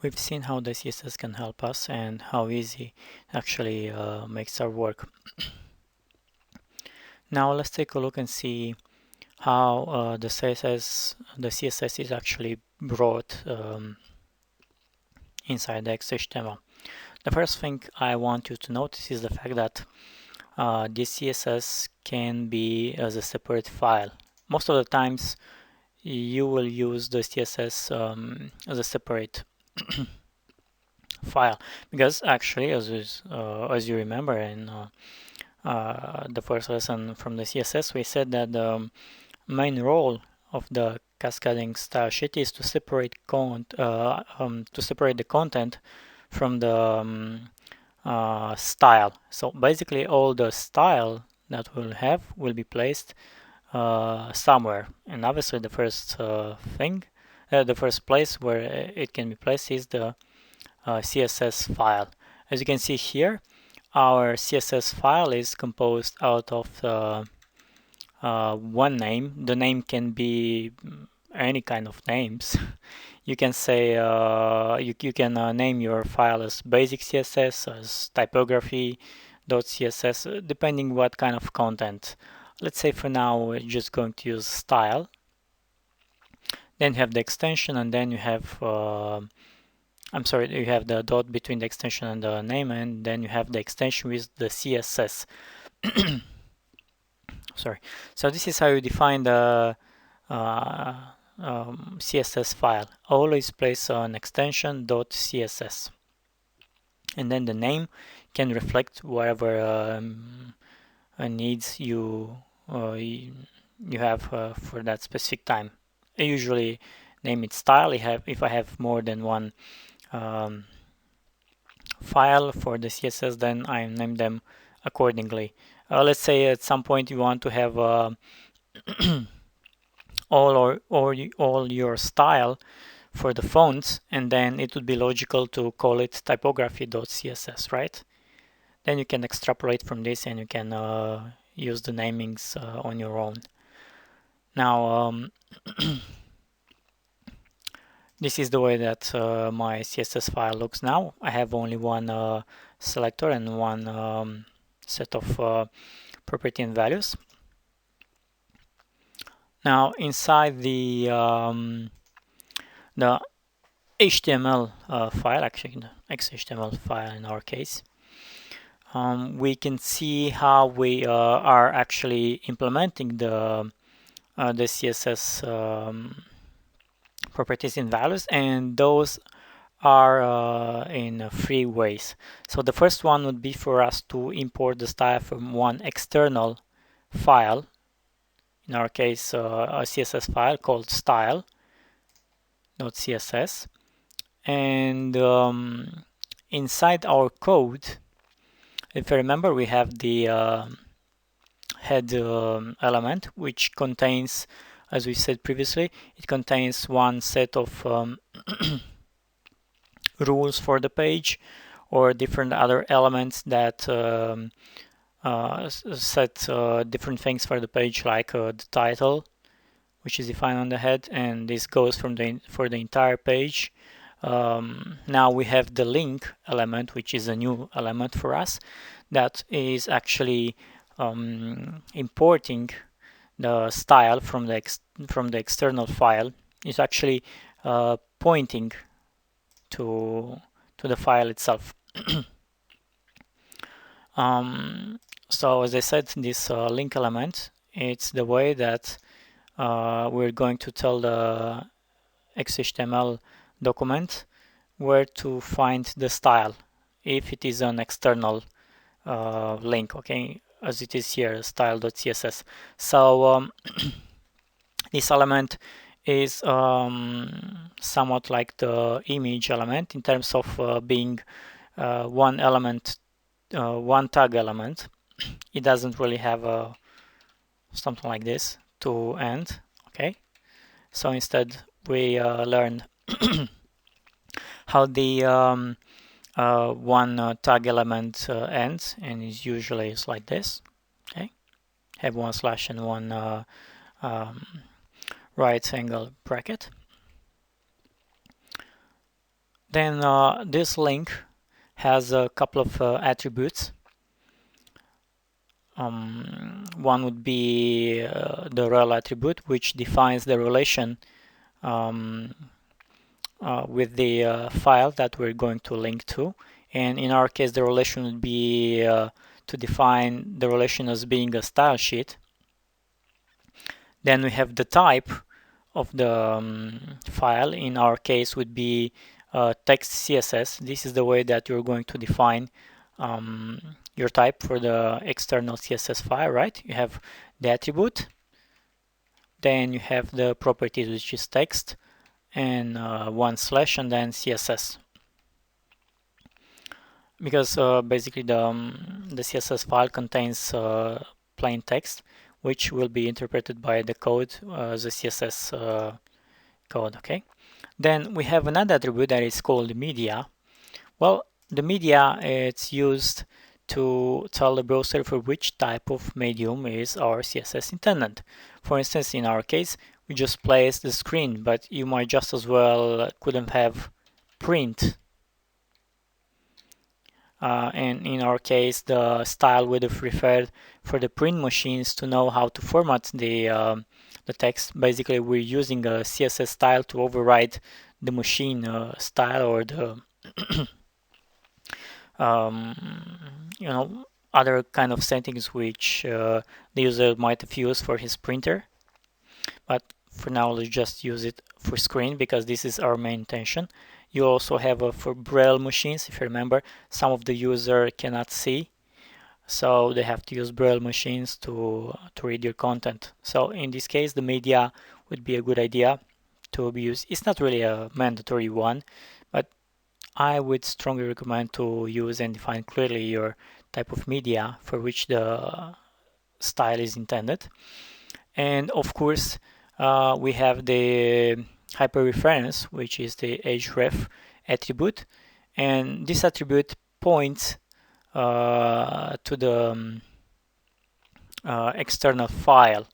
We've seen how the CSS can help us and how easy it actually makes our work. Now let's take a look and see how the CSS is actually brought inside the XHTML. The first thing I want you to notice is the fact that this CSS can be as a separate file. Most of the times you will use the CSS as a separate file, because actually, as you remember in the first lesson from the CSS, we said that the main role of the cascading style sheet is to separate the content from the style. So basically, all the style that we'll have will be placed somewhere, and obviously the first the first place where it can be placed is the CSS file. As you can see here, our CSS file is composed out of one name. The name can be any kind of names. You can say you can name your file as basic CSS, as typography.css, depending what kind of content. Let's say for now we're just going to use style. Then you have the extension, and then you have you have the dot between the extension and the name, and then you have the extension with the CSS. Sorry. So this is how you define the CSS file. Always place an extension.css, and then the name can reflect whatever needs you have for that specific time. I usually name it style if I have more than one file for the CSS, then I name them accordingly. Let's say at some point you want to have all your style for the fonts, and then it would be logical to call it typography.css, right? Then you can extrapolate from this and you can use the namings on your own. Now this is the way that my CSS file looks now. I have only one selector and one set of property and values. Now inside the HTML file, actually the XHTML file in our case, we can see how we are actually implementing the CSS properties and values, and those are in 3 ways. So the first one would be for us to import the style from one external file, in our case a CSS file called style.css, and inside our code, if you remember, we have the head element, which contains, as we said previously, it contains one set of rules for the page, or different other elements that set different things for the page, like the title, which is defined on the head, and this goes for the entire page. Now we have the link element, which is a new element for us, that is actually importing the style from the external file. Is actually pointing to the file itself. So as I said, this link element, it's the way that we're going to tell the XHTML document where to find the style if it is an external link, okay, as it is here, style.css. So this element is somewhat like the image element in terms of being one element, one tag element. It doesn't really have something like this to end, okay? So instead we learned how the one tag element ends, and is usually like this, okay? Have one slash and one right angle bracket. Then this link has a couple of attributes. One would be the rel attribute, which defines the relation um, with the file that we're going to link to. And in our case, the relation would be to define the relation as being a style sheet. Then we have the type of the file. In our case, would be text CSS. This is the way that you're going to define your type for the external CSS file, right? You have the attribute, then you have the properties, which is text, and one slash, and then CSS. Because basically the CSS file contains plain text, which will be interpreted by the code, the CSS code, okay? Then we have another attribute that is called media. Well, the media, it's used to tell the browser for which type of medium is our CSS intended. For instance, in our case, we just place the screen, but you might just as well couldn't have print. And in our case, the style would have referred for the print machines to know how to format the text. Basically, we're using a CSS style to override the machine style or the other kind of settings which the user might have used for his printer. But for now, let's just use it for screen because this is our main intention. You also have for Braille machines. If you remember, some of the user cannot see, so they have to use Braille machines to read your content. So in this case, the media would be a good idea to be used. It's not really a mandatory one, but I would strongly recommend to use and define clearly your type of media for which the style is intended. And of course, we have the hyperreference, which is the href attribute, and this attribute points to the external file.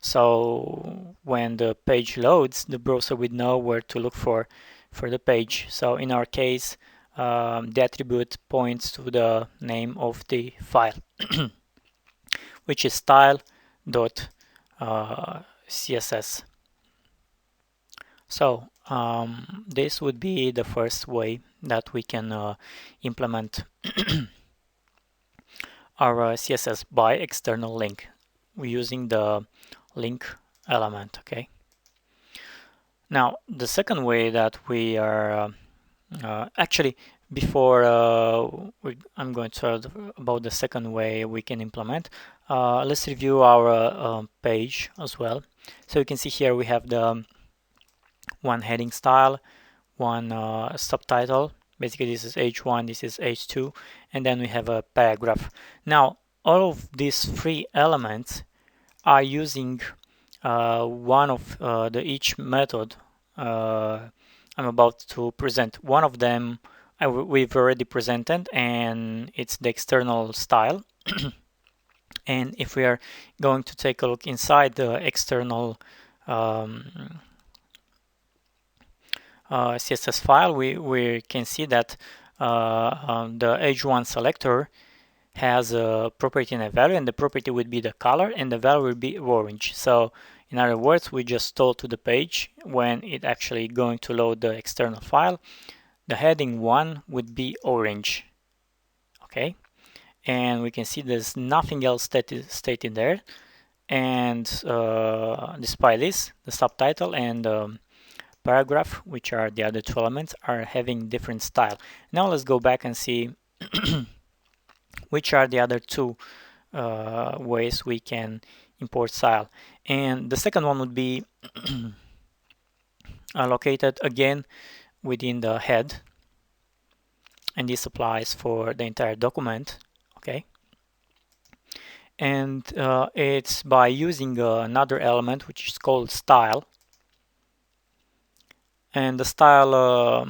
So when the page loads, the browser would know where to look for the page. So in our case, the attribute points to the name of the file, which is style.css. So this would be the first way that we can implement our CSS by external link. We're using the link element, okay? Now, the second way that we are actually, before I'm going to talk about the second way we can implement, let's review our page as well. So you can see here we have the one heading style, one subtitle. Basically, this is H1, this is H2, and then we have a paragraph. Now, all of these three elements are using one of each method I'm about to present. One of them we've already presented, and it's the external style. And if we are going to take a look inside the external CSS file, we can see that the H1 selector has a property and a value, and the property would be the color and the value would be orange. So in other words, we just told to the page when it actually going to load the external file, the heading 1 would be orange. Okay, and we can see there's nothing else stated there, and despite this, the subtitle and paragraph, which are the other two elements, are having different style. Now let's go back and see which are the other two ways we can import style. And the second one would be located again within the head, and this applies for the entire document, okay? And it's by using another element which is called style, and the style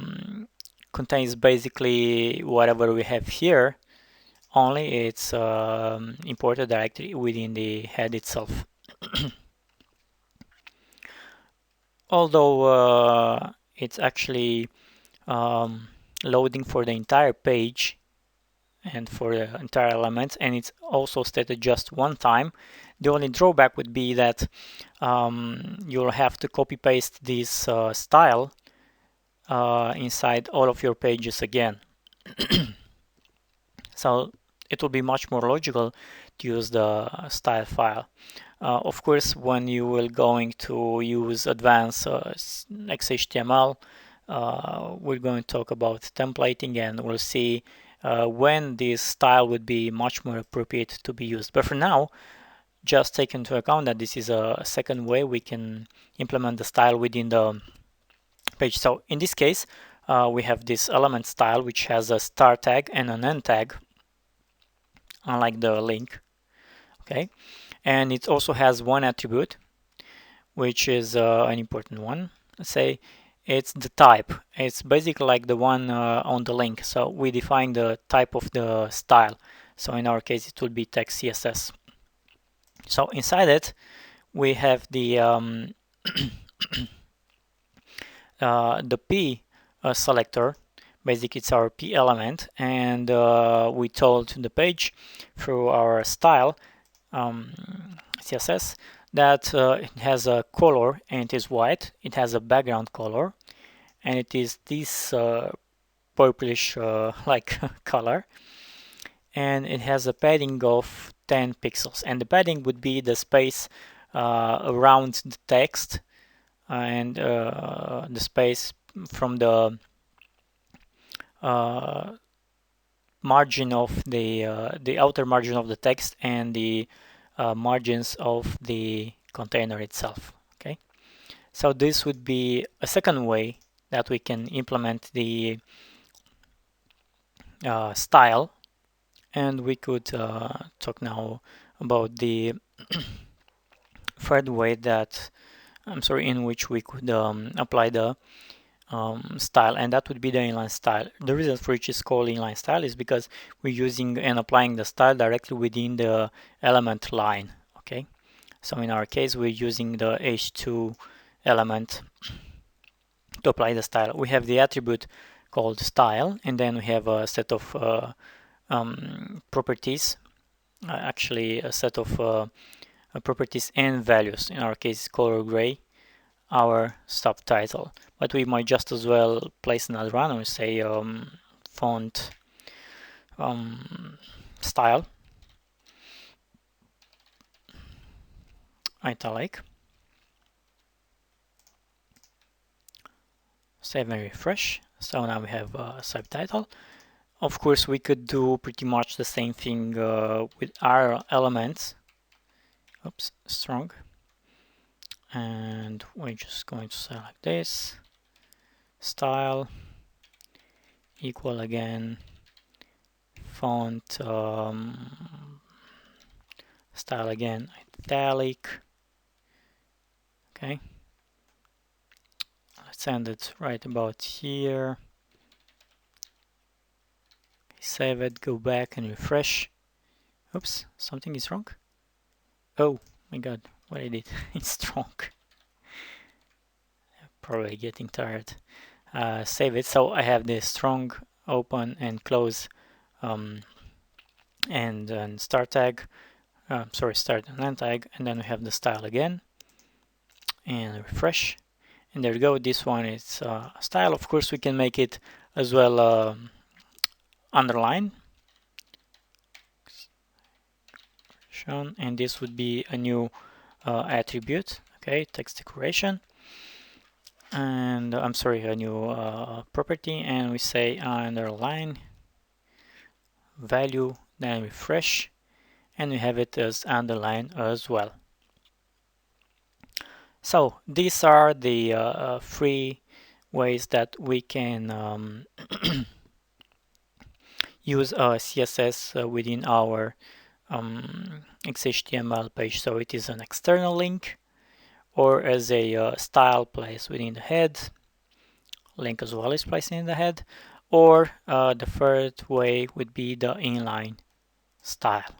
contains basically whatever we have here, only it's imported directly within the head itself. Although it's actually loading for the entire page and for the entire element, and it's also stated just one time. The only drawback would be that you'll have to copy paste this style inside all of your pages again. So it will be much more logical to use the style file. Of course, when you will going to use advanced XHTML, we're going to talk about templating, and we'll see when this style would be much more appropriate to be used. But for now, just take into account that this is a second way we can implement the style within the page. So in this case, we have this element style, which has a start tag and an end tag, unlike the link. Okay, and it also has one attribute, which is an important one. Let's say it's the type. It's basically like the one on the link. So we define the type of the style. So in our case, it will be text CSS. So inside it, we have the the P selector. Basically, it's our P element, and we told the page through our style CSS that it has a color and it is white. It has a background color, and it is this purplish like color, and it has a padding of 10 pixels, and the padding would be the space around the text and the space from the margin of the outer margin of the text and the margins of the container itself. Okay, so this would be a second way that we can implement the style, and we could talk now about the third way that in which we could apply the style, and that would be the inline style. The reason for which is called inline style is because we're using and applying the style directly within the element line. Okay, so in our case, we're using the H2 element to apply the style. We have the attribute called style, and then we have a set of properties, actually a set of properties and values. In our case, color gray, our subtitle, but we might just as well place another one and say font style italic. Save and refresh. So now we have a subtitle. Of course, we could do pretty much the same thing with our elements. Oops, strong. And we're just going to select this style equal again font style again italic. Okay, let's send it right about here. Save it, go back and refresh. Oops, something is wrong. Oh my god, what I did. It's strong. Probably getting tired. Save it. So I have this strong, open and close and start tag. Start and end tag, and then we have the style again and refresh, and there we go. This one is style. Of course, we can make it as well underline, and this would be a new attribute. Okay, text decoration, and a new property, and we say underline value, then refresh, and we have it as underline as well. So these are the three ways that we can use CSS within our XHTML page. So it is an external link, or as a style placed within the head, link as well is placed in the head, or the third way would be the inline style.